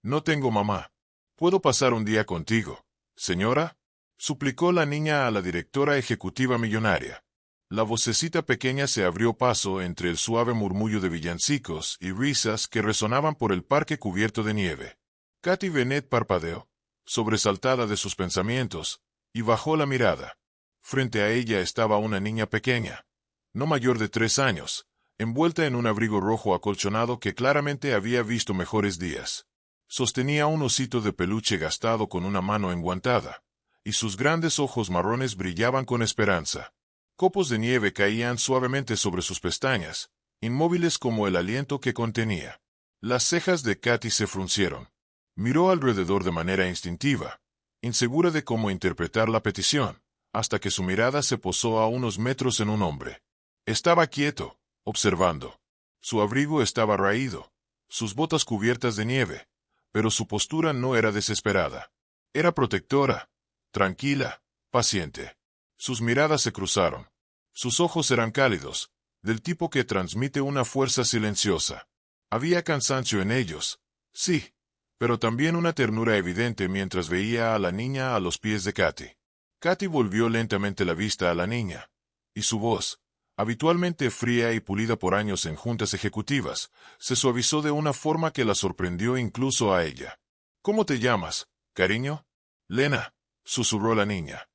No tengo mamá. ¿Puedo pasar un día contigo, señora? Suplicó la niña a la directora ejecutiva millonaria. La vocecita pequeña se abrió paso entre el suave murmullo de villancicos y risas que resonaban por el parque cubierto de nieve. Katy Bennett parpadeó, sobresaltada de sus pensamientos, y bajó la mirada. Frente a ella estaba una niña pequeña, no mayor de 3 años, envuelta en un abrigo rojo acolchonado que claramente había visto mejores días. Sostenía un osito de peluche gastado con una mano enguantada, y sus grandes ojos marrones brillaban con esperanza. Copos de nieve caían suavemente sobre sus pestañas, inmóviles como el aliento que contenía. Las cejas de Katy se fruncieron. Miró alrededor de manera instintiva, insegura de cómo interpretar la petición, hasta que su mirada se posó a unos metros en un hombre. Estaba quieto, observando. Su abrigo estaba raído, sus botas cubiertas de nieve, pero su postura no era desesperada. Era protectora, tranquila, paciente. Sus miradas se cruzaron. Sus ojos eran cálidos, del tipo que transmite una fuerza silenciosa. Había cansancio en ellos, sí, pero también una ternura evidente mientras veía a la niña a los pies de Katy. Katy volvió lentamente la vista a la niña, y su voz, habitualmente fría y pulida por años en juntas ejecutivas, se suavizó de una forma que la sorprendió incluso a ella. ¿Cómo te llamas, cariño? Lena, susurró la niña.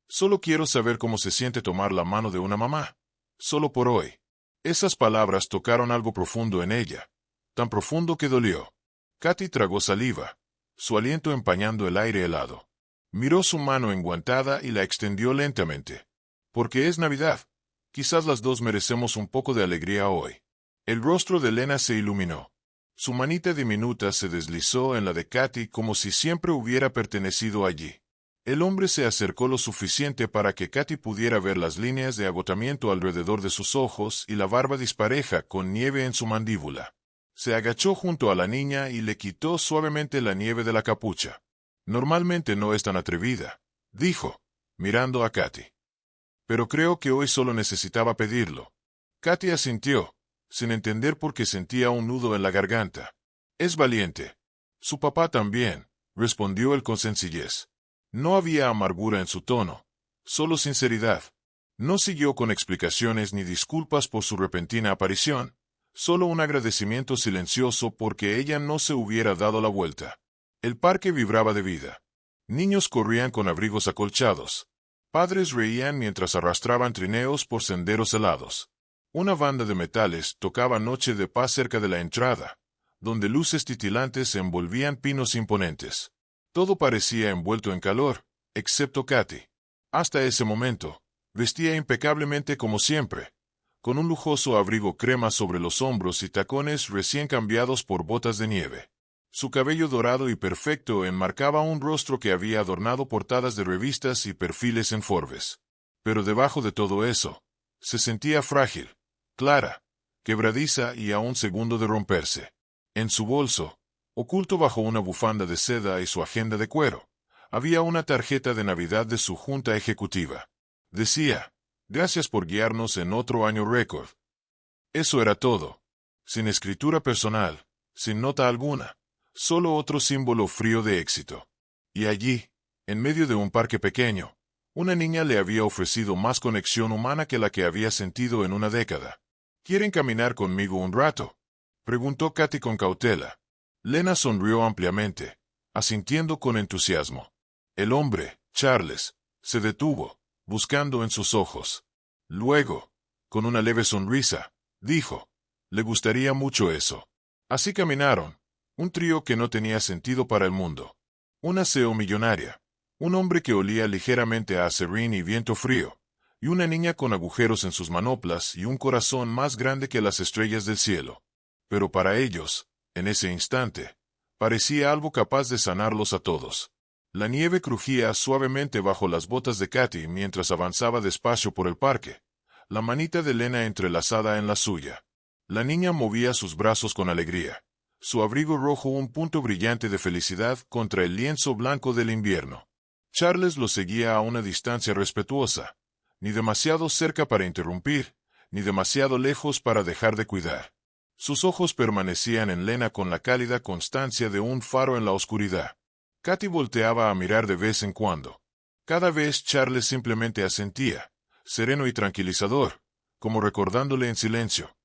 Solo quiero saber cómo se siente tomar la mano de una mamá. Solo por hoy. Esas palabras tocaron algo profundo en ella, tan profundo que dolió. Katy tragó saliva, su aliento empañando el aire helado. Miró su mano enguantada y la extendió lentamente. Porque es Navidad. Quizás las dos merecemos un poco de alegría hoy. El rostro de Lena se iluminó. Su manita diminuta se deslizó en la de Katy como si siempre hubiera pertenecido allí. El hombre se acercó lo suficiente para que Katy pudiera ver las líneas de agotamiento alrededor de sus ojos y la barba dispareja con nieve en su mandíbula. Se agachó junto a la niña y le quitó suavemente la nieve de la capucha. Normalmente no es tan atrevida, dijo, mirando a Katy. Pero creo que hoy solo necesitaba pedirlo. Katy asintió, sin entender por qué sentía un nudo en la garganta. Es valiente. Su papá también, respondió él con sencillez. No había amargura en su tono, solo sinceridad. No siguió con explicaciones ni disculpas por su repentina aparición, solo un agradecimiento silencioso porque ella no se hubiera dado la vuelta. El parque vibraba de vida. Niños corrían con abrigos acolchados. Padres reían mientras arrastraban trineos por senderos helados. Una banda de metales tocaba Noche de Paz cerca de la entrada, donde luces titilantes envolvían pinos imponentes. Todo parecía envuelto en calor, excepto Katy. Hasta ese momento, vestía impecablemente como siempre, con un lujoso abrigo crema sobre los hombros y tacones recién cambiados por botas de nieve. Su cabello dorado y perfecto enmarcaba un rostro que había adornado portadas de revistas y perfiles en Forbes. Pero debajo de todo eso, se sentía frágil, clara, quebradiza y a un segundo de romperse. En su bolso, oculto bajo una bufanda de seda y su agenda de cuero, había una tarjeta de Navidad de su junta ejecutiva. Decía, gracias por guiarnos en otro año récord. Eso era todo. Sin escritura personal, sin nota alguna, solo otro símbolo frío de éxito. Y allí, en medio de un parque pequeño, una niña le había ofrecido más conexión humana que la que había sentido en una década. ¿Quieren caminar conmigo un rato?, preguntó Katy con cautela. Lena sonrió ampliamente, asintiendo con entusiasmo. El hombre, Charles, se detuvo, buscando en sus ojos. Luego, con una leve sonrisa, dijo, le gustaría mucho eso. Así caminaron, un trío que no tenía sentido para el mundo. Una CEO millonaria, un hombre que olía ligeramente a acerrín y viento frío, y una niña con agujeros en sus manoplas y un corazón más grande que las estrellas del cielo. Pero para ellos, en ese instante, parecía algo capaz de sanarlos a todos. La nieve crujía suavemente bajo las botas de Katy mientras avanzaba despacio por el parque, la manita de Lena entrelazada en la suya. La niña movía sus brazos con alegría, su abrigo rojo un punto brillante de felicidad contra el lienzo blanco del invierno. Charles lo seguía a una distancia respetuosa, ni demasiado cerca para interrumpir, ni demasiado lejos para dejar de cuidar. Sus ojos permanecían en Lena con la cálida constancia de un faro en la oscuridad. Katy volteaba a mirar de vez en cuando. Cada vez Charles simplemente asentía, sereno y tranquilizador, como recordándole en silencio.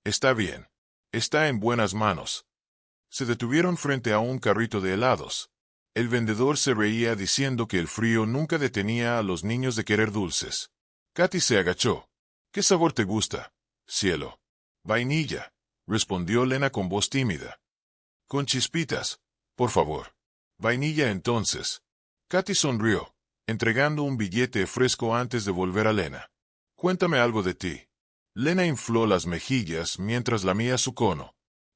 Está bien. Está en buenas manos. Se detuvieron frente a un carrito de helados. El vendedor se reía diciendo que el frío nunca detenía a los niños de querer dulces. Katy se agachó. ¿Qué sabor te gusta, cielo? Vainilla, respondió Lena con voz tímida. Con chispitas, por favor. Vainilla entonces. Katy sonrió, entregando un billete fresco antes de volver a Lena. Cuéntame algo de ti. Lena infló las mejillas mientras lamía su cono.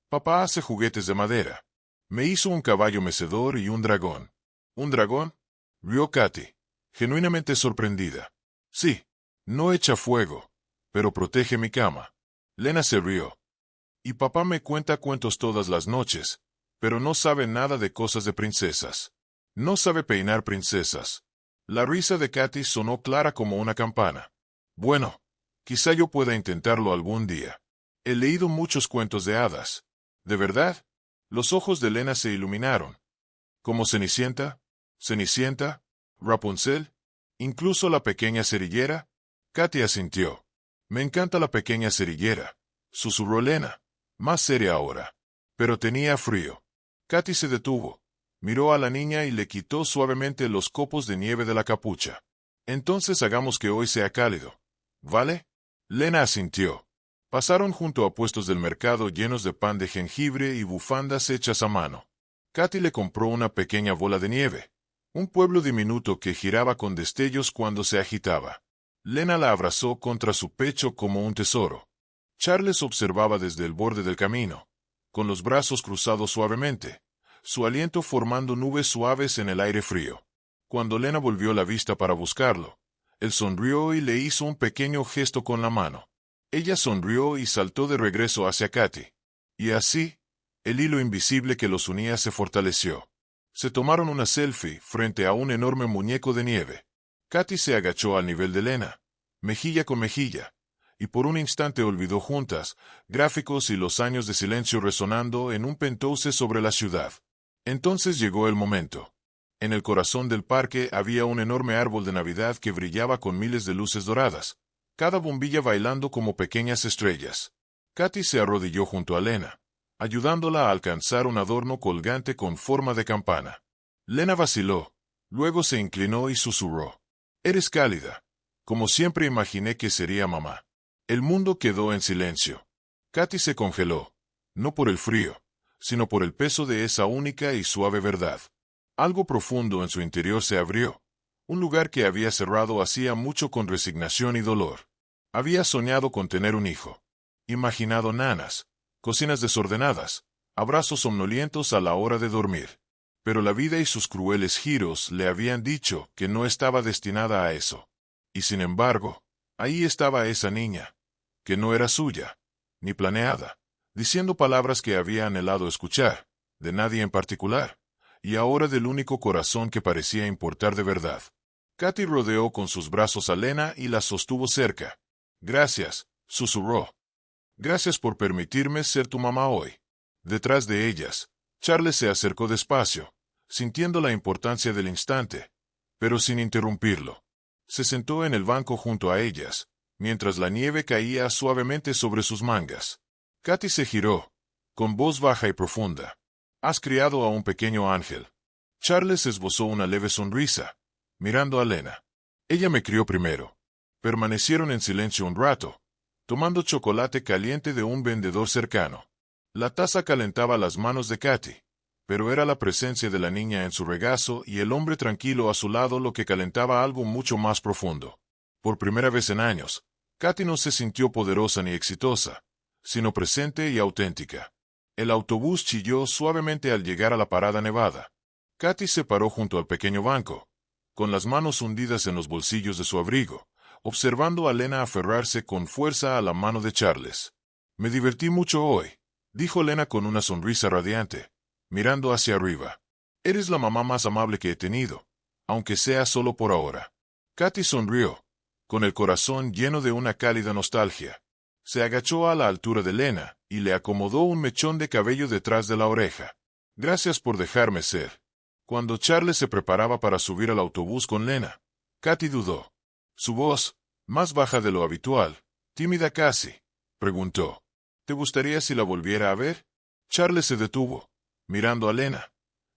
Papá hace juguetes de madera. Me hizo un caballo mecedor y un dragón. ¿Un dragón? Rió Katy, genuinamente sorprendida. Sí, no echa fuego, pero protege mi cama. Lena se rió. Y papá me cuenta cuentos todas las noches, pero no sabe nada de cosas de princesas. No sabe peinar princesas. La risa de Katy sonó clara como una campana. Bueno, quizá yo pueda intentarlo algún día. He leído muchos cuentos de hadas. ¿De verdad? Los ojos de Lena se iluminaron. ¿Como Cenicienta? ¿Cenicienta? ¿Rapunzel? ¿Incluso la pequeña cerillera? Katy asintió. Me encanta la pequeña cerillera, susurró Lena, más seria ahora. Pero tenía frío. Katy se detuvo, miró a la niña y le quitó suavemente los copos de nieve de la capucha. Entonces hagamos que hoy sea cálido, ¿vale? Lena asintió. Pasaron junto a puestos del mercado llenos de pan de jengibre y bufandas hechas a mano. Katy le compró una pequeña bola de nieve, un pueblo diminuto que giraba con destellos cuando se agitaba. Lena la abrazó contra su pecho como un tesoro. Charles observaba desde el borde del camino, con los brazos cruzados suavemente, su aliento formando nubes suaves en el aire frío. Cuando Lena volvió la vista para buscarlo, él sonrió y le hizo un pequeño gesto con la mano. Ella sonrió y saltó de regreso hacia Katy. Y así, el hilo invisible que los unía se fortaleció. Se tomaron una selfie frente a un enorme muñeco de nieve. Katy se agachó al nivel de Lena, mejilla con mejilla, y por un instante olvidó juntas, gráficos y los años de silencio resonando en un penthouse sobre la ciudad. Entonces llegó el momento. En el corazón del parque había un enorme árbol de Navidad que brillaba con miles de luces doradas, cada bombilla bailando como pequeñas estrellas. Katy se arrodilló junto a Lena, ayudándola a alcanzar un adorno colgante con forma de campana. Lena vaciló, luego se inclinó y susurró. Eres cálida, como siempre imaginé que sería mamá. El mundo quedó en silencio. Katy se congeló, no por el frío, sino por el peso de esa única y suave verdad. Algo profundo en su interior se abrió, un lugar que había cerrado hacía mucho con resignación y dolor. Había soñado con tener un hijo, imaginado nanas, cocinas desordenadas, abrazos somnolientos a la hora de dormir. Pero la vida y sus crueles giros le habían dicho que no estaba destinada a eso. Y sin embargo, ahí estaba esa niña, que no era suya, ni planeada, diciendo palabras que había anhelado escuchar, de nadie en particular, y ahora del único corazón que parecía importar de verdad. Katy rodeó con sus brazos a Lena y la sostuvo cerca. Gracias, susurró. Gracias por permitirme ser tu mamá hoy. Detrás de ellas, Charles se acercó despacio, sintiendo la importancia del instante, pero sin interrumpirlo. Se sentó en el banco junto a ellas, mientras la nieve caía suavemente sobre sus mangas. Katy se giró, con voz baja y profunda. Has criado a un pequeño ángel. Charles esbozó una leve sonrisa, mirando a Lena. Ella me crió primero. Permanecieron en silencio un rato, tomando chocolate caliente de un vendedor cercano. La taza calentaba las manos de Katy, pero era la presencia de la niña en su regazo y el hombre tranquilo a su lado lo que calentaba algo mucho más profundo. Por primera vez en años, Katy no se sintió poderosa ni exitosa, sino presente y auténtica. El autobús chilló suavemente al llegar a la parada nevada. Katy se paró junto al pequeño banco, con las manos hundidas en los bolsillos de su abrigo, observando a Lena aferrarse con fuerza a la mano de Charles. Me divertí mucho hoy, dijo Lena con una sonrisa radiante, mirando hacia arriba. Eres la mamá más amable que he tenido, aunque sea solo por ahora. Katy sonrió, con el corazón lleno de una cálida nostalgia. Se agachó a la altura de Lena y le acomodó un mechón de cabello detrás de la oreja. Gracias por dejarme ser. Cuando Charles se preparaba para subir al autobús con Lena, Katy dudó. Su voz, más baja de lo habitual, tímida casi, preguntó: ¿Te gustaría si la volviera a ver? Charles se detuvo, mirando a Lena,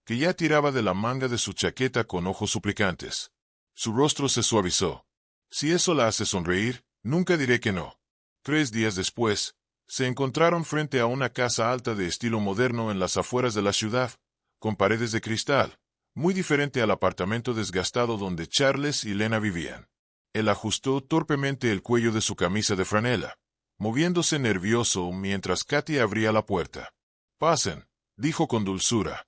que ya tiraba de la manga de su chaqueta con ojos suplicantes. Su rostro se suavizó. Si eso la hace sonreír, nunca diré que no. 3 días después, se encontraron frente a una casa alta de estilo moderno en las afueras de la ciudad, con paredes de cristal, muy diferente al apartamento desgastado donde Charles y Lena vivían. Él ajustó torpemente el cuello de su camisa de franela, moviéndose nervioso mientras Katy abría la puerta. «Pasen», dijo con dulzura.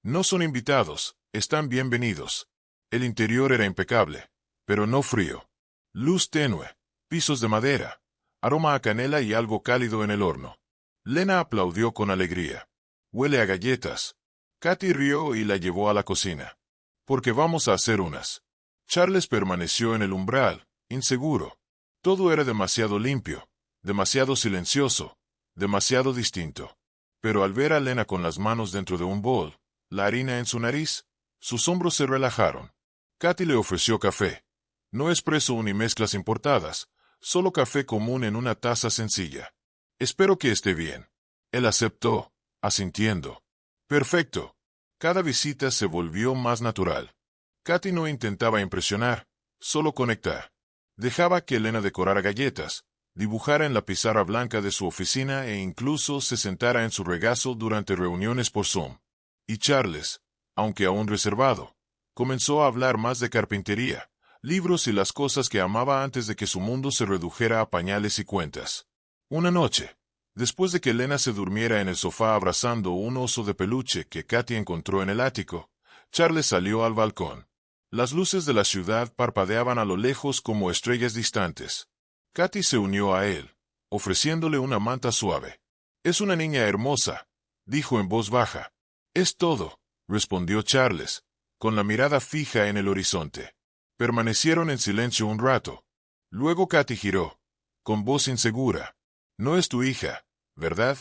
«No son invitados, están bienvenidos». El interior era impecable, pero no frío. Luz tenue, pisos de madera, aroma a canela y algo cálido en el horno. Lena aplaudió con alegría. «Huele a galletas». Katy rió y la llevó a la cocina. «Porque vamos a hacer unas». Charles permaneció en el umbral, inseguro. Todo era demasiado limpio, demasiado silencioso, demasiado distinto. Pero al ver a Lena con las manos dentro de un bol, la harina en su nariz, sus hombros se relajaron. Katy le ofreció café. No espresso ni mezclas importadas, solo café común en una taza sencilla. «Espero que esté bien». Él aceptó, asintiendo. «Perfecto». Cada visita se volvió más natural. Katy no intentaba impresionar, solo conectar. Dejaba que Lena decorara galletas, dibujara en la pizarra blanca de su oficina e incluso se sentara en su regazo durante reuniones por Zoom. Y Charles, aunque aún reservado, comenzó a hablar más de carpintería, libros y las cosas que amaba antes de que su mundo se redujera a pañales y cuentas. Una noche, después de que Lena se durmiera en el sofá abrazando un oso de peluche que Katy encontró en el ático, Charles salió al balcón. Las luces de la ciudad parpadeaban a lo lejos como estrellas distantes. Katy se unió a él, ofreciéndole una manta suave. «Es una niña hermosa», dijo en voz baja. «Es todo», respondió Charles, con la mirada fija en el horizonte. Permanecieron en silencio un rato. Luego Katy giró, con voz insegura. «No es tu hija, ¿verdad?»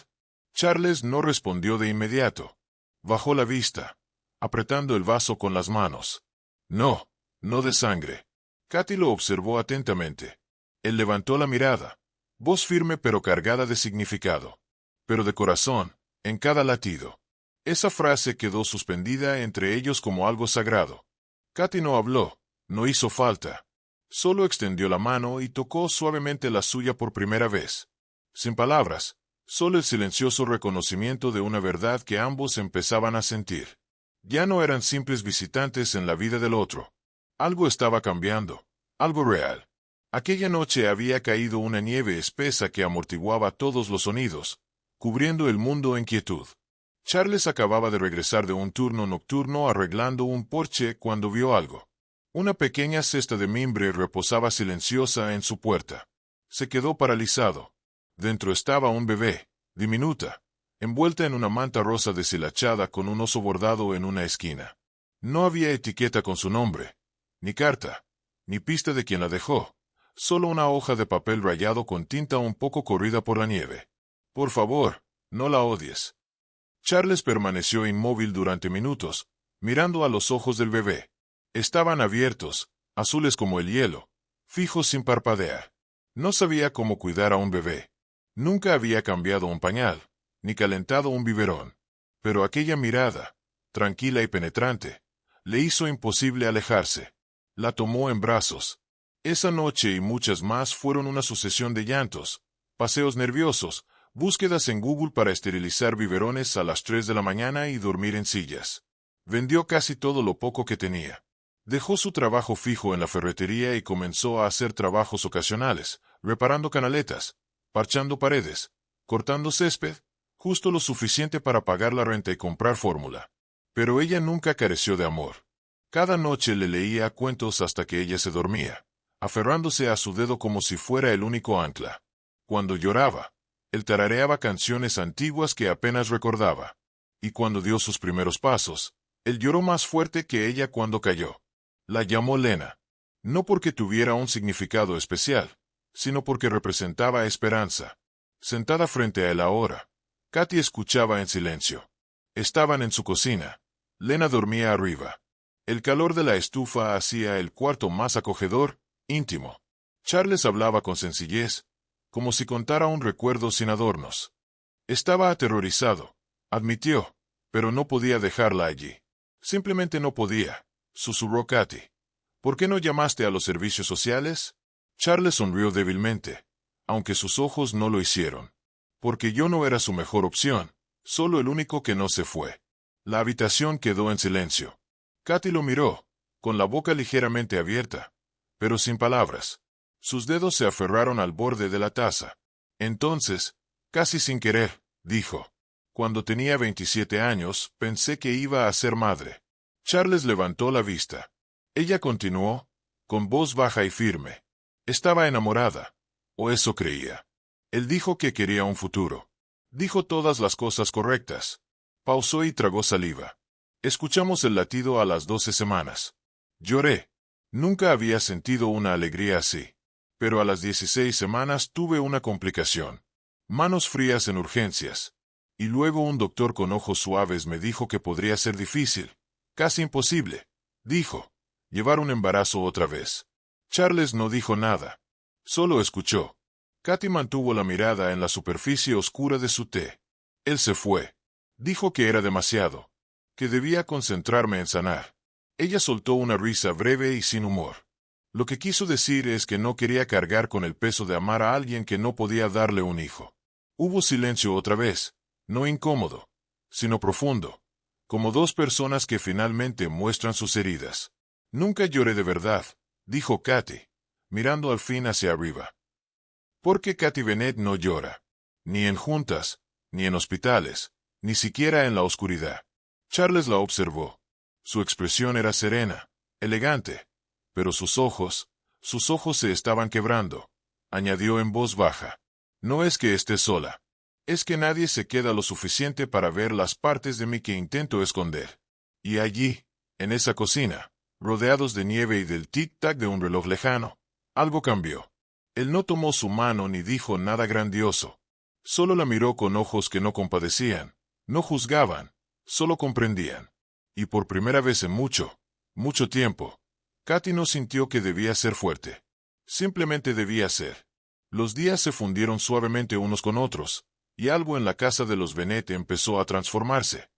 Charles no respondió de inmediato. Bajó la vista, apretando el vaso con las manos. «No, no de sangre». Katy lo observó atentamente. Él levantó la mirada, voz firme pero cargada de significado. «Pero de corazón, en cada latido». Esa frase quedó suspendida entre ellos como algo sagrado. Katy no habló, no hizo falta. Solo extendió la mano y tocó suavemente la suya por primera vez. Sin palabras, solo el silencioso reconocimiento de una verdad que ambos empezaban a sentir. Ya no eran simples visitantes en la vida del otro. Algo estaba cambiando, algo real. Aquella noche había caído una nieve espesa que amortiguaba todos los sonidos, cubriendo el mundo en quietud. Charles acababa de regresar de un turno nocturno arreglando un porche cuando vio algo. Una pequeña cesta de mimbre reposaba silenciosa en su puerta. Se quedó paralizado. Dentro estaba un bebé, diminuta, envuelta en una manta rosa deshilachada con un oso bordado en una esquina. No había etiqueta con su nombre, ni carta, ni pista de quién la dejó, solo una hoja de papel rayado con tinta un poco corrida por la nieve. «Por favor, no la odies». Charles permaneció inmóvil durante minutos, mirando a los ojos del bebé. Estaban abiertos, azules como el hielo, fijos sin parpadear. No sabía cómo cuidar a un bebé. Nunca había cambiado un pañal, ni calentado un biberón. Pero aquella mirada, tranquila y penetrante, le hizo imposible alejarse. La tomó en brazos. Esa noche y muchas más fueron una sucesión de llantos, paseos nerviosos, búsquedas en Google para esterilizar biberones a las 3 de la mañana y dormir en sillas. Vendió casi todo lo poco que tenía. Dejó su trabajo fijo en la ferretería y comenzó a hacer trabajos ocasionales, reparando canaletas, parchando paredes, cortando césped, justo lo suficiente para pagar la renta y comprar fórmula. Pero ella nunca careció de amor. Cada noche le leía cuentos hasta que ella se dormía, aferrándose a su dedo como si fuera el único ancla. Cuando lloraba, él tarareaba canciones antiguas que apenas recordaba. Y cuando dio sus primeros pasos, él lloró más fuerte que ella cuando cayó. La llamó Lena. No porque tuviera un significado especial, sino porque representaba esperanza. Sentada frente a él ahora, Katy escuchaba en silencio. Estaban en su cocina. Lena dormía arriba. El calor de la estufa hacía el cuarto más acogedor, íntimo. Charles hablaba con sencillez, como si contara un recuerdo sin adornos. Estaba aterrorizado, admitió, pero no podía dejarla allí. Simplemente no podía, susurró Katy. ¿Por qué no llamaste a los servicios sociales? Charles sonrió débilmente, aunque sus ojos no lo hicieron. Porque yo no era su mejor opción, solo el único que no se fue. La habitación quedó en silencio. Katy lo miró, con la boca ligeramente abierta, pero sin palabras. Sus dedos se aferraron al borde de la taza. Entonces, casi sin querer, dijo: cuando tenía 27 años, pensé que iba a ser madre. Charles levantó la vista. Ella continuó, con voz baja y firme. Estaba enamorada, o eso creía. Él dijo que quería un futuro. Dijo todas las cosas correctas. Pausó y tragó saliva. Escuchamos el latido a las 12 semanas. Lloré. Nunca había sentido una alegría así. Pero a las 16 semanas tuve una complicación. Manos frías en urgencias. Y luego un doctor con ojos suaves me dijo que podría ser difícil, casi imposible, dijo, llevar un embarazo otra vez. Charles no dijo nada. Solo escuchó. Katy mantuvo la mirada en la superficie oscura de su té. Él se fue. Dijo que era demasiado, que debía concentrarme en sanar. Ella soltó una risa breve y sin humor. Lo que quiso decir es que no quería cargar con el peso de amar a alguien que no podía darle un hijo. Hubo silencio otra vez, no incómodo, sino profundo, como dos personas que finalmente muestran sus heridas. Nunca lloré de verdad, dijo Katy, mirando al fin hacia arriba. Porque Katy Bennett no llora, ni en juntas, ni en hospitales, ni siquiera en la oscuridad. Charles la observó. Su expresión era serena, elegante, pero sus ojos se estaban quebrando. Añadió en voz baja: no es que esté sola. Es que nadie se queda lo suficiente para ver las partes de mí que intento esconder. Y allí, en esa cocina, rodeados de nieve y del tic-tac de un reloj lejano, algo cambió. Él no tomó su mano ni dijo nada grandioso. Solo la miró con ojos que no compadecían, no juzgaban, solo comprendían. Y por primera vez en mucho, mucho tiempo, Katy no sintió que debía ser fuerte. Simplemente debía ser. Los días se fundieron suavemente unos con otros, y algo en la casa de los Bennett empezó a transformarse.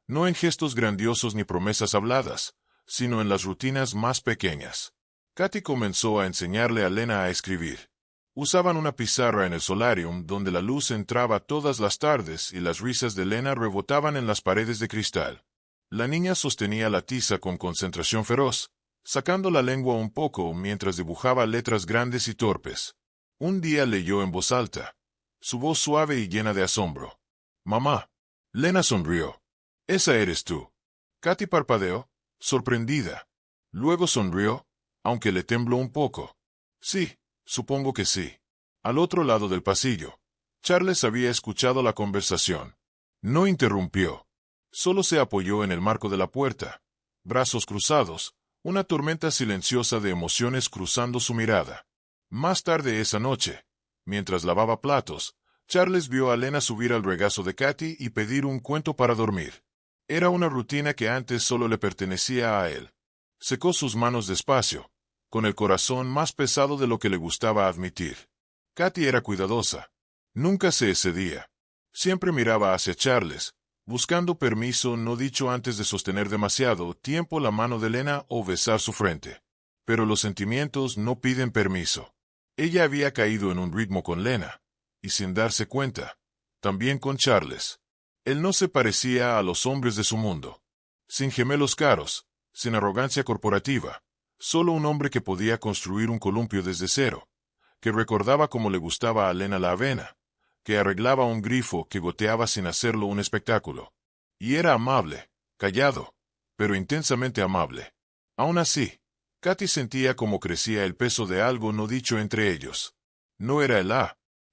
No en gestos grandiosos ni promesas habladas, sino en las rutinas más pequeñas. Katy comenzó a enseñarle a Lena a escribir. Usaban una pizarra en el solarium donde la luz entraba todas las tardes y las risas de Lena rebotaban en las paredes de cristal. La niña sostenía la tiza con concentración feroz, sacando la lengua un poco mientras dibujaba letras grandes y torpes. Un día leyó en voz alta, su voz suave y llena de asombro: «Mamá». Lena sonrió. «Esa eres tú». Katy parpadeó, sorprendida. Luego sonrió, aunque le tembló un poco. «Sí, supongo que sí». Al otro lado del pasillo, Charles había escuchado la conversación. No interrumpió. Solo se apoyó en el marco de la puerta, brazos cruzados, una tormenta silenciosa de emociones cruzando su mirada. Más tarde esa noche, mientras lavaba platos, Charles vio a Lena subir al regazo de Katy y pedir un cuento para dormir. Era una rutina que antes solo le pertenecía a él. Secó sus manos despacio, con el corazón más pesado de lo que le gustaba admitir. Katy era cuidadosa. Nunca se excedía. Siempre miraba hacia Charles, buscando permiso no dicho antes de sostener demasiado tiempo la mano de Lena o besar su frente. Pero los sentimientos no piden permiso. Ella había caído en un ritmo con Lena, y sin darse cuenta, también con Charles. Él no se parecía a los hombres de su mundo. Sin gemelos caros, sin arrogancia corporativa, solo un hombre que podía construir un columpio desde cero, que recordaba cómo le gustaba a Lena la avena, que arreglaba un grifo que goteaba sin hacerlo un espectáculo. Y era amable, callado, pero intensamente amable. Aún así, Katy sentía cómo crecía el peso de algo no dicho entre ellos. No era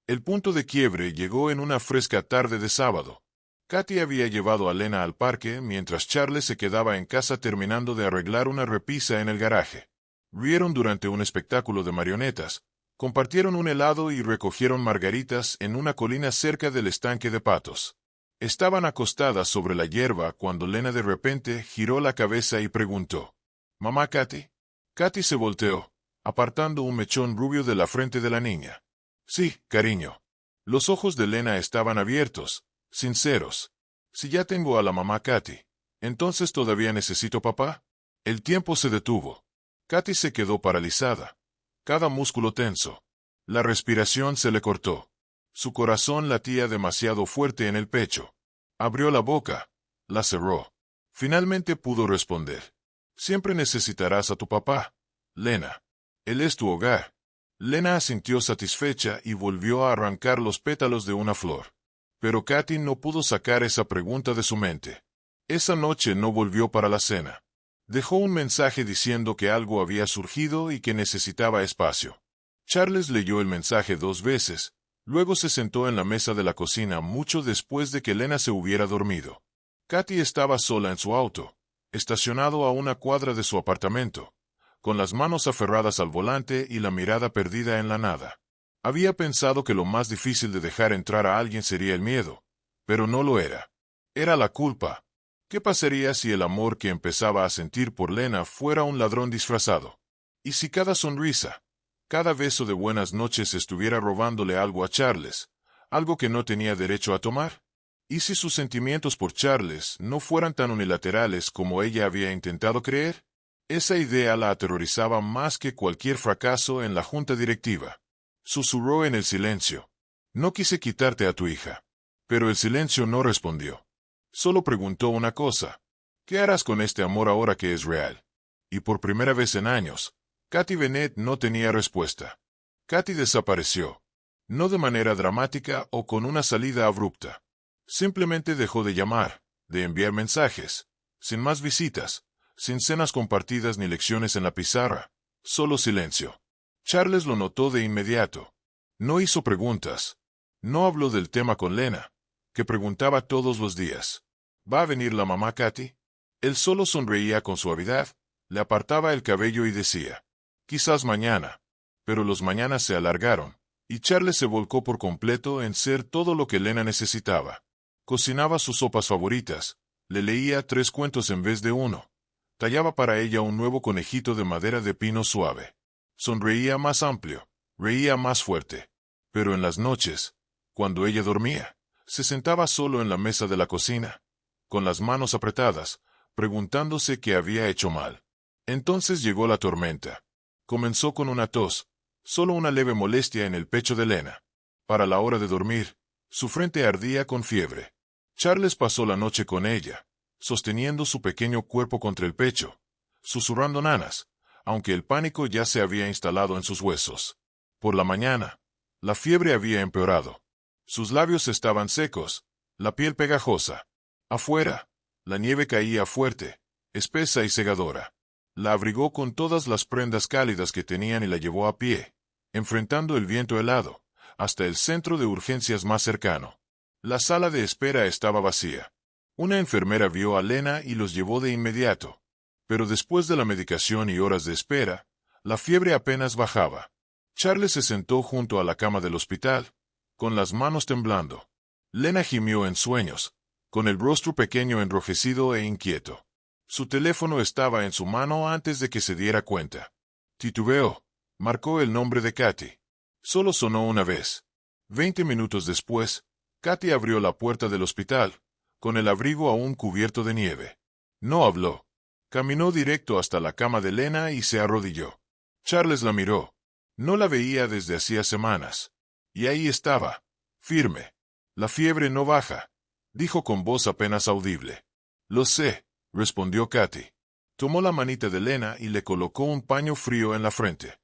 el punto de quiebre llegó en una fresca tarde de sábado. Katy había llevado a Lena al parque mientras Charles se quedaba en casa terminando de arreglar una repisa en el garaje. Rieron durante un espectáculo de marionetas, Compartieron un helado y recogieron margaritas en una colina cerca del estanque de patos. Estaban acostadas sobre la hierba cuando Lena de repente giró la cabeza y preguntó: «¿Mamá Katy?» Katy se volteó, apartando un mechón rubio de la frente de la niña. «Sí, cariño». Los ojos de Lena estaban abiertos, sinceros. «Si ya tengo a la mamá Katy, ¿entonces todavía necesito papá?» El tiempo se detuvo. Katy se quedó paralizada, cada músculo tenso. La respiración se le cortó. Su corazón latía demasiado fuerte en el pecho. Abrió la boca, la cerró. Finalmente pudo responder: «Siempre necesitarás a tu papá, Lena. Él es tu hogar». Lena asintió satisfecha y volvió a arrancar los pétalos de una flor. Pero Katy no pudo sacar esa pregunta de su mente. Esa noche no volvió para la cena. Dejó un mensaje diciendo que algo había surgido y que necesitaba espacio. Charles leyó el mensaje 2 veces, luego se sentó en la mesa de la cocina mucho después de que Lena se hubiera dormido. Katy estaba sola en su auto, estacionado a una cuadra de su apartamento, con las manos aferradas al volante y la mirada perdida en la nada. Había pensado que lo más difícil de dejar entrar a alguien sería el miedo, pero no lo era. Era la culpa. ¿Qué pasaría si el amor que empezaba a sentir por Lena fuera un ladrón disfrazado? ¿Y si cada sonrisa, cada beso de buenas noches estuviera robándole algo a Charles, algo que no tenía derecho a tomar? ¿Y si sus sentimientos por Charles no fueran tan unilaterales como ella había intentado creer? Esa idea la aterrorizaba más que cualquier fracaso en la junta directiva. Susurró en el silencio: «No quise quitarte a tu hija». Pero el silencio no respondió. Solo preguntó una cosa: «¿Qué harás con este amor ahora que es real?» Y por primera vez en años, Katy Bennett no tenía respuesta. Katy desapareció. No de manera dramática o con una salida abrupta. Simplemente dejó de llamar, de enviar mensajes, sin más visitas, sin cenas compartidas ni lecciones en la pizarra, solo silencio. Charles lo notó de inmediato. No hizo preguntas. No habló del tema con Lena, que preguntaba todos los días: «¿Va a venir la mamá Katy?» Él solo sonreía con suavidad, le apartaba el cabello y decía: «Quizás mañana». Pero los mañanas se alargaron, y Charles se volcó por completo en ser todo lo que Lena necesitaba. Cocinaba sus sopas favoritas, le leía 3 cuentos en vez de uno, tallaba para ella un nuevo conejito de madera de pino suave. Sonreía más amplio, reía más fuerte. Pero en las noches, cuando ella dormía, se sentaba solo en la mesa de la cocina, con las manos apretadas, preguntándose qué había hecho mal. Entonces llegó la tormenta. Comenzó con una tos, solo una leve molestia en el pecho de Lena. Para la hora de dormir, su frente ardía con fiebre. Charles pasó la noche con ella, sosteniendo su pequeño cuerpo contra el pecho, susurrando nanas, aunque el pánico ya se había instalado en sus huesos. Por la mañana, la fiebre había empeorado. Sus labios estaban secos, la piel pegajosa. Afuera, la nieve caía fuerte, espesa y cegadora. La abrigó con todas las prendas cálidas que tenían y la llevó a pie, enfrentando el viento helado, hasta el centro de urgencias más cercano. La sala de espera estaba vacía. Una enfermera vio a Lena y los llevó de inmediato. Pero después de la medicación y horas de espera, la fiebre apenas bajaba. Charles se sentó junto a la cama del hospital, con las manos temblando. Lena gimió en sueños, con el rostro pequeño enrojecido e inquieto. Su teléfono estaba en su mano antes de que se diera cuenta. Titubeó. Marcó el nombre de Katy. Solo sonó una vez. 20 minutos después, Katy abrió la puerta del hospital, con el abrigo aún cubierto de nieve. No habló. Caminó directo hasta la cama de Lena y se arrodilló. Charles la miró. No la veía desde hacía semanas. Y ahí estaba, firme. «La fiebre no baja», dijo con voz apenas audible. «Lo sé», respondió Katy. Tomó la manita de Lena y le colocó un paño frío en la frente.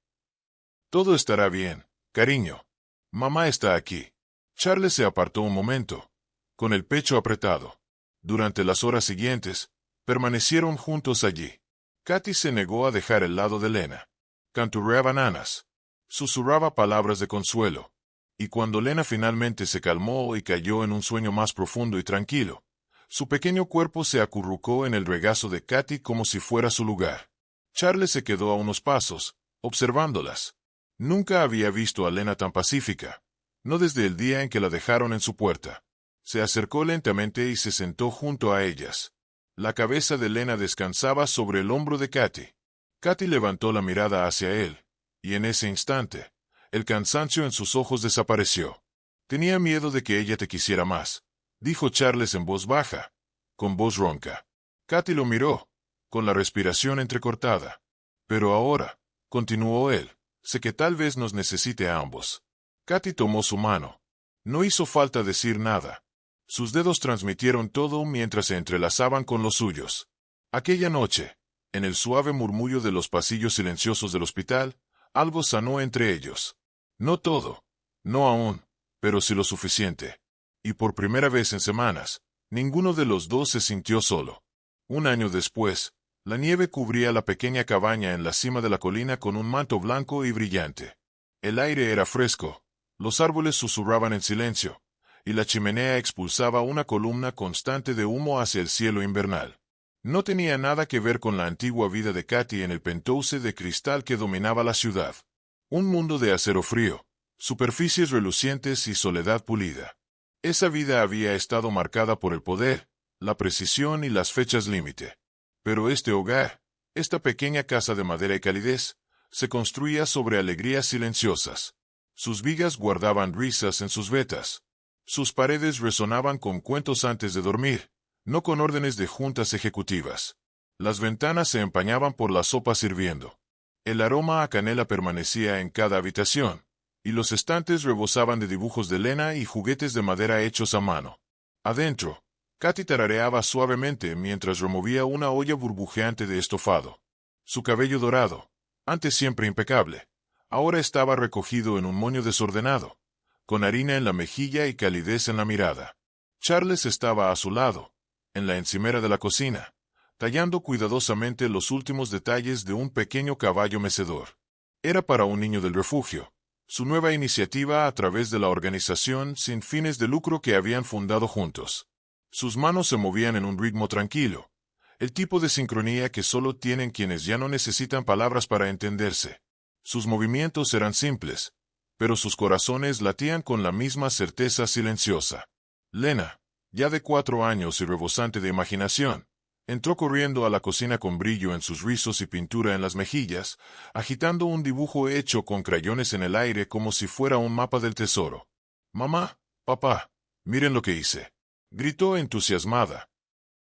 «Todo estará bien, cariño. Mamá está aquí». Charles se apartó un momento, con el pecho apretado. Durante las horas siguientes, permanecieron juntos allí. Katy se negó a dejar el lado de Lena. Canturreaba nanas. Susurraba palabras de consuelo. Y cuando Lena finalmente se calmó y cayó en un sueño más profundo y tranquilo, su pequeño cuerpo se acurrucó en el regazo de Katy como si fuera su lugar. Charles se quedó a unos pasos, observándolas. Nunca había visto a Lena tan pacífica, no desde el día en que la dejaron en su puerta. Se acercó lentamente y se sentó junto a ellas. La cabeza de Lena descansaba sobre el hombro de Katy. Katy levantó la mirada hacia él, y en ese instante, el cansancio en sus ojos desapareció. Tenía miedo de que ella te quisiera más, dijo Charles en voz baja, con voz ronca. Katy lo miró, con la respiración entrecortada. Pero ahora, continuó él, sé que tal vez nos necesite a ambos. Katy tomó su mano. No hizo falta decir nada. Sus dedos transmitieron todo mientras se entrelazaban con los suyos. Aquella noche, en el suave murmullo de los pasillos silenciosos del hospital, algo sanó entre ellos. No todo, no aún, pero sí lo suficiente. Y por primera vez en semanas, ninguno de los dos se sintió solo. Un año después, la nieve cubría la pequeña cabaña en la cima de la colina con un manto blanco y brillante. El aire era fresco, los árboles susurraban en silencio, y la chimenea expulsaba una columna constante de humo hacia el cielo invernal. No tenía nada que ver con la antigua vida de Katy en el penthouse de cristal que dominaba la ciudad. Un mundo de acero frío, superficies relucientes y soledad pulida. Esa vida había estado marcada por el poder, la precisión y las fechas límite. Pero este hogar, esta pequeña casa de madera y calidez, se construía sobre alegrías silenciosas. Sus vigas guardaban risas en sus vetas. Sus paredes resonaban con cuentos antes de dormir, no con órdenes de juntas ejecutivas. Las ventanas se empañaban por la sopa hirviendo. El aroma a canela permanecía en cada habitación, y los estantes rebosaban de dibujos de Lena y juguetes de madera hechos a mano. Adentro, Katy tarareaba suavemente mientras removía una olla burbujeante de estofado. Su cabello dorado, antes siempre impecable, ahora estaba recogido en un moño desordenado, con harina en la mejilla y calidez en la mirada. Charles estaba a su lado, en la encimera de la cocina, tallando cuidadosamente los últimos detalles de un pequeño caballo mecedor. Era para un niño del refugio, su nueva iniciativa a través de la organización sin fines de lucro que habían fundado juntos. Sus manos se movían en un ritmo tranquilo, el tipo de sincronía que solo tienen quienes ya no necesitan palabras para entenderse. Sus movimientos eran simples, pero sus corazones latían con la misma certeza silenciosa. Lena, ya de 4 años y rebosante de imaginación, entró corriendo a la cocina con brillo en sus rizos y pintura en las mejillas, agitando un dibujo hecho con crayones en el aire como si fuera un mapa del tesoro. «Mamá, papá, miren lo que hice», gritó entusiasmada.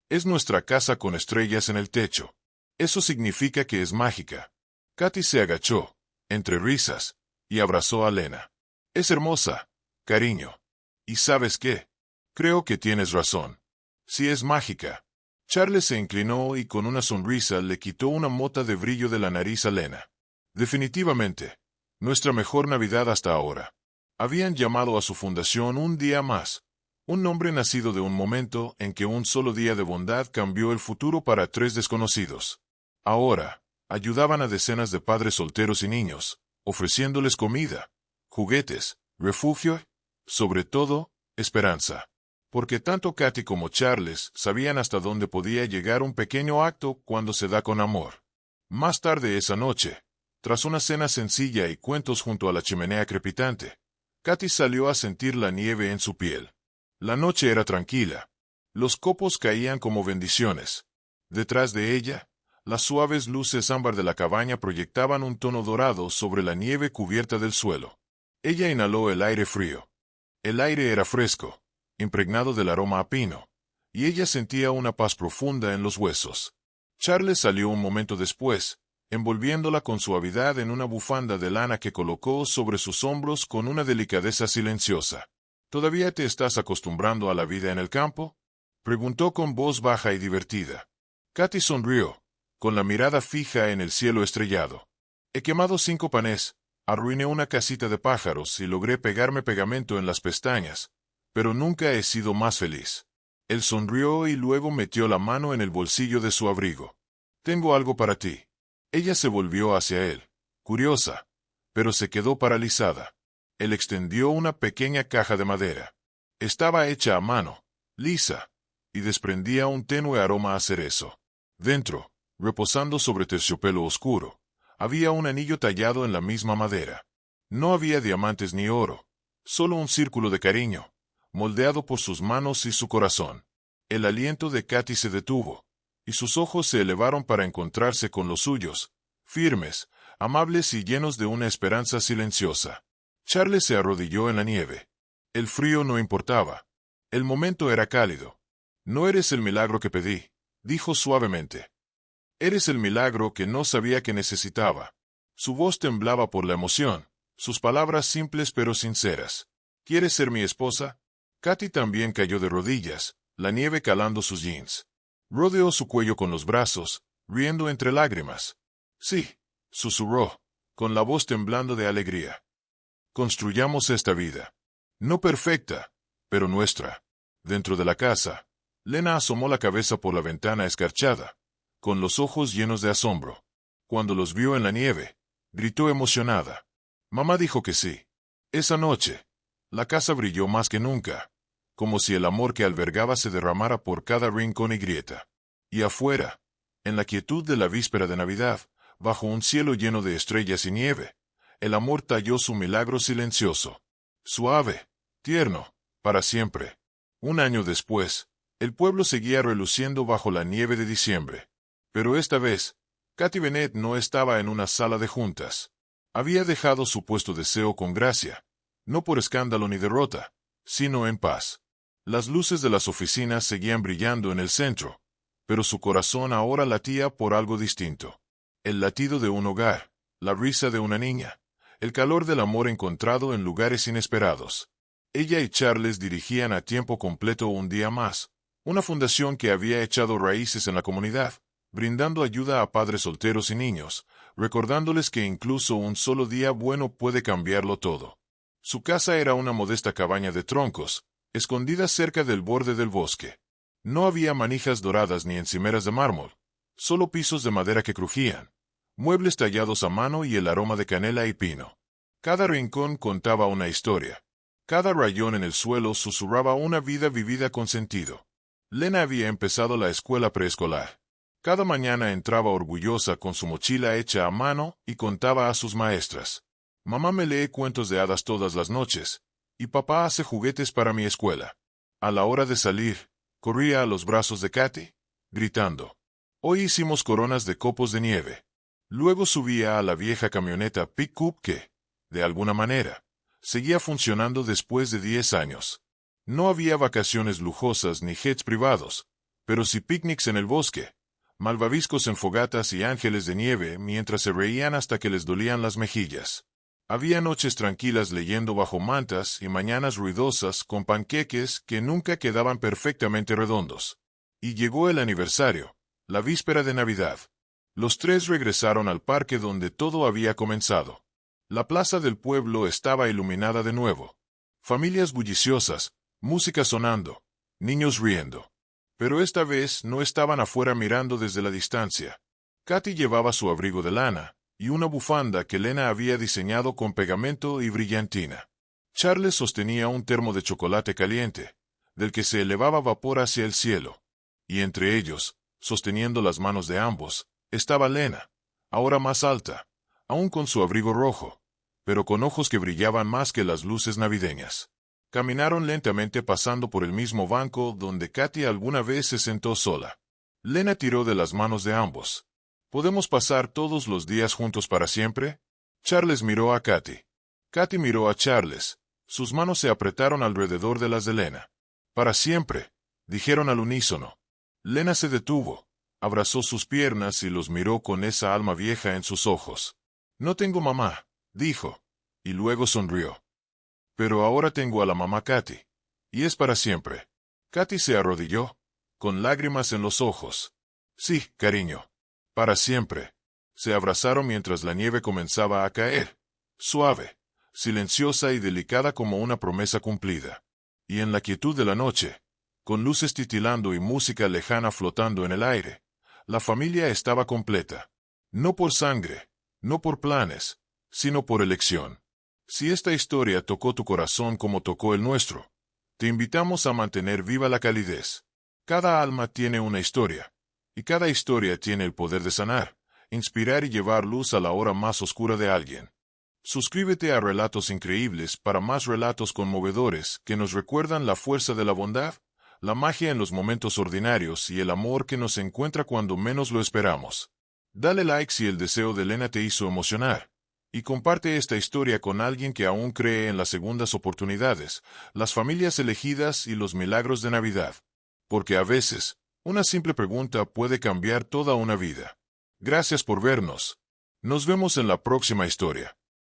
«Es nuestra casa con estrellas en el techo. Eso significa que es mágica». Katy se agachó, entre risas, y abrazó a Lena. «Es hermosa, cariño. ¿Y sabes qué? Creo que tienes razón. Sí es mágica». Charles se inclinó y con una sonrisa le quitó una mota de brillo de la nariz a Lena. «Definitivamente, nuestra mejor Navidad hasta ahora». Habían llamado a su fundación Un Día Más, un nombre nacido de un momento en que un solo día de bondad cambió el futuro para 3 desconocidos. Ahora, ayudaban a decenas de padres solteros y niños, ofreciéndoles comida, juguetes, refugio, sobre todo, esperanza. Porque tanto Katy como Charles sabían hasta dónde podía llegar un pequeño acto cuando se da con amor. Más tarde esa noche, tras una cena sencilla y cuentos junto a la chimenea crepitante, Katy salió a sentir la nieve en su piel. La noche era tranquila. Los copos caían como bendiciones. Detrás de ella, las suaves luces ámbar de la cabaña proyectaban un tono dorado sobre la nieve cubierta del suelo. Ella inhaló el aire frío. El aire era fresco, impregnado del aroma a pino, y ella sentía una paz profunda en los huesos. Charles salió un momento después, envolviéndola con suavidad en una bufanda de lana que colocó sobre sus hombros con una delicadeza silenciosa. «¿Todavía te estás acostumbrando a la vida en el campo?», preguntó con voz baja y divertida. Katy sonrió, con la mirada fija en el cielo estrellado. «He quemado 5 panes, arruiné una casita de pájaros y logré pegarme pegamento en las pestañas, pero nunca he sido más feliz». Él sonrió y luego metió la mano en el bolsillo de su abrigo. «Tengo algo para ti». Ella se volvió hacia él, curiosa, pero se quedó paralizada. Él extendió una pequeña caja de madera. Estaba hecha a mano, lisa, y desprendía un tenue aroma a cerezo. Dentro, reposando sobre terciopelo oscuro, había un anillo tallado en la misma madera. No había diamantes ni oro, solo un círculo de cariño, moldeado por sus manos y su corazón. El aliento de Katy se detuvo, y sus ojos se elevaron para encontrarse con los suyos, firmes, amables y llenos de una esperanza silenciosa. Charles se arrodilló en la nieve. El frío no importaba. El momento era cálido. No eres el milagro que pedí, dijo suavemente. Eres el milagro que no sabía que necesitaba. Su voz temblaba por la emoción, sus palabras simples pero sinceras. ¿Quieres ser mi esposa? Katy también cayó de rodillas, la nieve calando sus jeans. Rodeó su cuello con los brazos, riendo entre lágrimas. Sí, susurró, con la voz temblando de alegría. Construyamos esta vida. No perfecta, pero nuestra. Dentro de la casa, Lena asomó la cabeza por la ventana escarchada, con los ojos llenos de asombro. Cuando los vio en la nieve, gritó emocionada. Mamá dijo que sí. Esa noche, la casa brilló más que nunca, como si el amor que albergaba se derramara por cada rincón y grieta. Y afuera, en la quietud de la víspera de Navidad, bajo un cielo lleno de estrellas y nieve, el amor talló su milagro silencioso. Suave, tierno, para siempre. Un año después, el pueblo seguía reluciendo bajo la nieve de diciembre. Pero esta vez, Katy Bennett no estaba en una sala de juntas. Había dejado su puesto de CEO con gracia, no por escándalo ni derrota, sino en paz. Las luces de las oficinas seguían brillando en el centro, pero su corazón ahora latía por algo distinto. El latido de un hogar, la risa de una niña, el calor del amor encontrado en lugares inesperados. Ella y Charles dirigían a tiempo completo un día más, una fundación que había echado raíces en la comunidad, brindando ayuda a padres solteros y niños, recordándoles que incluso un solo día bueno puede cambiarlo todo. Su casa era una modesta cabaña de troncos, escondida cerca del borde del bosque. No había manijas doradas ni encimeras de mármol, solo pisos de madera que crujían, muebles tallados a mano y el aroma de canela y pino. Cada rincón contaba una historia. Cada rayón en el suelo susurraba una vida vivida con sentido. Lena había empezado la escuela preescolar. Cada mañana entraba orgullosa con su mochila hecha a mano y contaba a sus maestras. Mamá me lee cuentos de hadas todas las noches, y papá hace juguetes para mi escuela. A la hora de salir, corría a los brazos de Katy, gritando. Hoy hicimos coronas de copos de nieve. Luego subía a la vieja camioneta pick-up que, de alguna manera, seguía funcionando después de 10 años. No había vacaciones lujosas ni jets privados, pero sí picnics en el bosque, malvaviscos en fogatas y ángeles de nieve mientras se reían hasta que les dolían las mejillas. Había noches tranquilas leyendo bajo mantas y mañanas ruidosas con panqueques que nunca quedaban perfectamente redondos. Y llegó el aniversario, la víspera de Navidad. Los tres regresaron al parque donde todo había comenzado. La plaza del pueblo estaba iluminada de nuevo. Familias bulliciosas, música sonando, niños riendo. Pero esta vez no estaban afuera mirando desde la distancia. Katy llevaba su abrigo de lana y una bufanda que Lena había diseñado con pegamento y brillantina. Charles sostenía un termo de chocolate caliente, del que se elevaba vapor hacia el cielo. Y entre ellos, sosteniendo las manos de ambos, estaba Lena, ahora más alta, aún con su abrigo rojo, pero con ojos que brillaban más que las luces navideñas. Caminaron lentamente pasando por el mismo banco donde Katy alguna vez se sentó sola. Lena tiró de las manos de ambos. ¿Podemos pasar todos los días juntos para siempre? Charles miró a Katy. Katy miró a Charles. Sus manos se apretaron alrededor de las de Lena. Para siempre, dijeron al unísono. Lena se detuvo, abrazó sus piernas y los miró con esa alma vieja en sus ojos. No tengo mamá, dijo, y luego sonrió. Pero ahora tengo a la mamá Katy, y es para siempre. Katy se arrodilló, con lágrimas en los ojos. Sí, cariño. Para siempre. Se abrazaron mientras la nieve comenzaba a caer, suave, silenciosa y delicada como una promesa cumplida. Y en la quietud de la noche, con luces titilando y música lejana flotando en el aire, la familia estaba completa. No por sangre, no por planes, sino por elección. Si esta historia tocó tu corazón como tocó el nuestro, te invitamos a mantener viva la calidez. Cada alma tiene una historia, y cada historia tiene el poder de sanar, inspirar y llevar luz a la hora más oscura de alguien. Suscríbete a Relatos Increíbles para más relatos conmovedores que nos recuerdan la fuerza de la bondad, la magia en los momentos ordinarios y el amor que nos encuentra cuando menos lo esperamos. Dale like si el deseo de Elena te hizo emocionar. Y comparte esta historia con alguien que aún cree en las segundas oportunidades, las familias elegidas y los milagros de Navidad. Porque a veces, una simple pregunta puede cambiar toda una vida. Gracias por vernos. Nos vemos en la próxima historia.